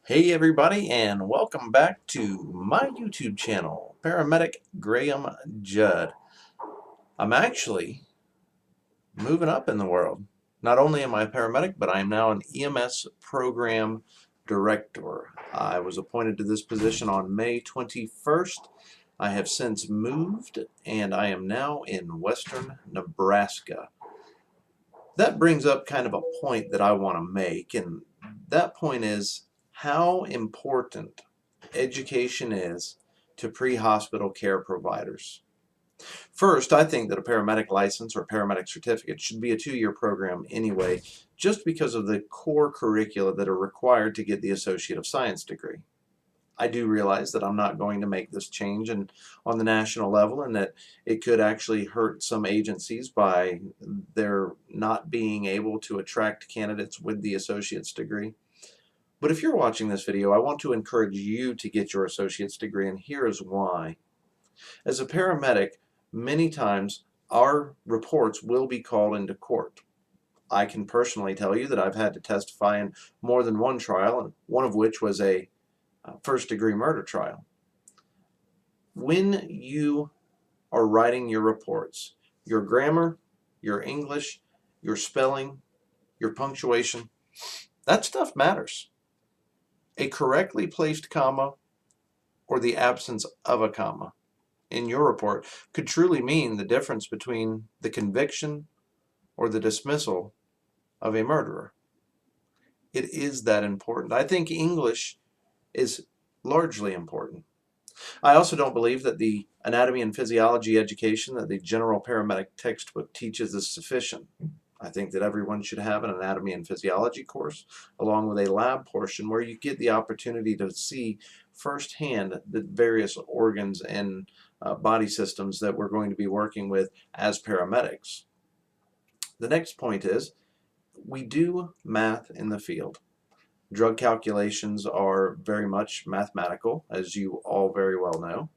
Hey everybody, and welcome back to my YouTube channel, Paramedic Graham Judd. I'm actually moving up in the world. Not only am I a paramedic, but I am now an EMS program director. I was appointed to this position on May 21st. I have since moved, and I am now in western Nebraska. That brings up kind of a point that I want to make, and that point is how important education is to pre-hospital care providers. First, I think that a paramedic license or paramedic certificate should be a 2-year program anyway, just because of the core curricula that are required to get the Associate of Science degree. I do realize that I'm not going to make this change on the national level, and that it could actually hurt some agencies by their not being able to attract candidates with the associate's degree. But if you're watching this video, I want to encourage you to get your associate's degree, and here is why. As a paramedic, many times our reports will be called into court. I can personally tell you that I've had to testify in more than one trial, and one of which was a first-degree murder trial. When you are writing your reports, your grammar, your English, your spelling, your punctuation, that stuff matters. A correctly placed comma or the absence of a comma in your report could truly mean the difference between the conviction or the dismissal of a murderer. It is that important. I think English is largely important. I also don't believe that the anatomy and physiology education that the general paramedic textbook teaches is sufficient. I think that everyone should have an anatomy and physiology course along with a lab portion where you get the opportunity to see firsthand the various organs and body systems that we're going to be working with as paramedics. The next point is we do math in the field. Drug calculations are very much mathematical, as you all very well know.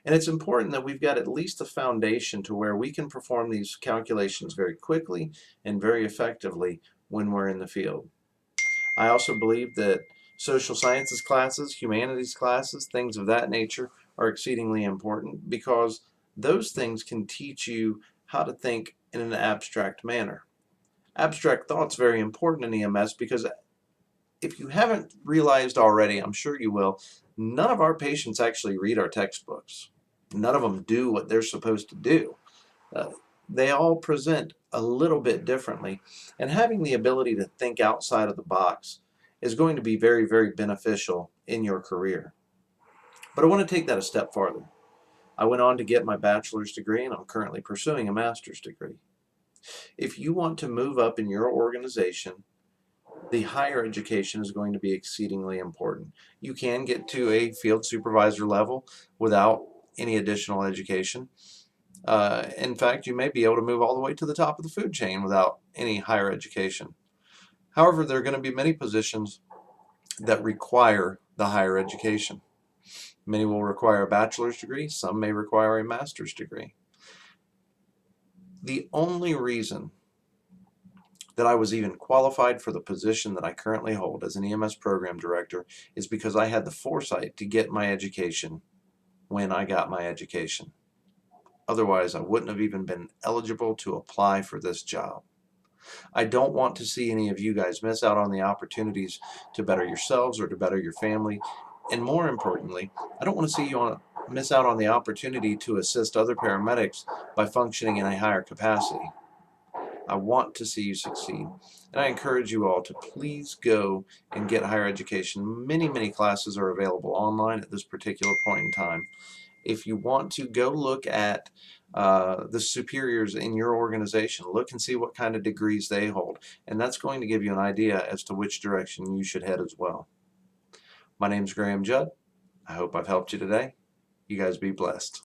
And it's important that we've got at least a foundation to where we can perform these calculations very quickly and very effectively when we're in the field. I also believe that social sciences classes, humanities classes, things of that nature are exceedingly important because those things can teach you how to think in an abstract manner. Abstract thought's very important in EMS because if you haven't realized already, I'm sure you will, none of our patients actually read our textbooks. None of them do what they're supposed to do. Uh, they all present a little bit differently, and having the ability to think outside of the box is going to be very, very beneficial in your career. But I want to take that a step farther. I went on to get my bachelor's degree, and I'm currently pursuing a master's degree. If you want to move up in your organization, the higher education is going to be exceedingly important. You can get to a field supervisor level without any additional education. In fact, you may be able to move all the way to the top of the food chain without any higher education. However, there are going to be many positions that require the higher education. Many will require a bachelor's degree, some may require a master's degree. The only reason that I was even qualified for the position that I currently hold as an EMS program director is because I had the foresight to get my education when I got my education. Otherwise, I wouldn't have even been eligible to apply for this job. I don't want to see any of you guys miss out on the opportunities to better yourselves or to better your family. And more importantly, I don't want to see you miss out on the opportunity to assist other paramedics by functioning in a higher capacity. I want to see you succeed. And I encourage you all to please go and get higher education. Many, many classes are available online at this particular point in time. If you want to go look at the superiors in your organization, look and see what kind of degrees they hold. And that's going to give you an idea as to which direction you should head as well. My name's Graham Judd. I hope I've helped you today. You guys be blessed.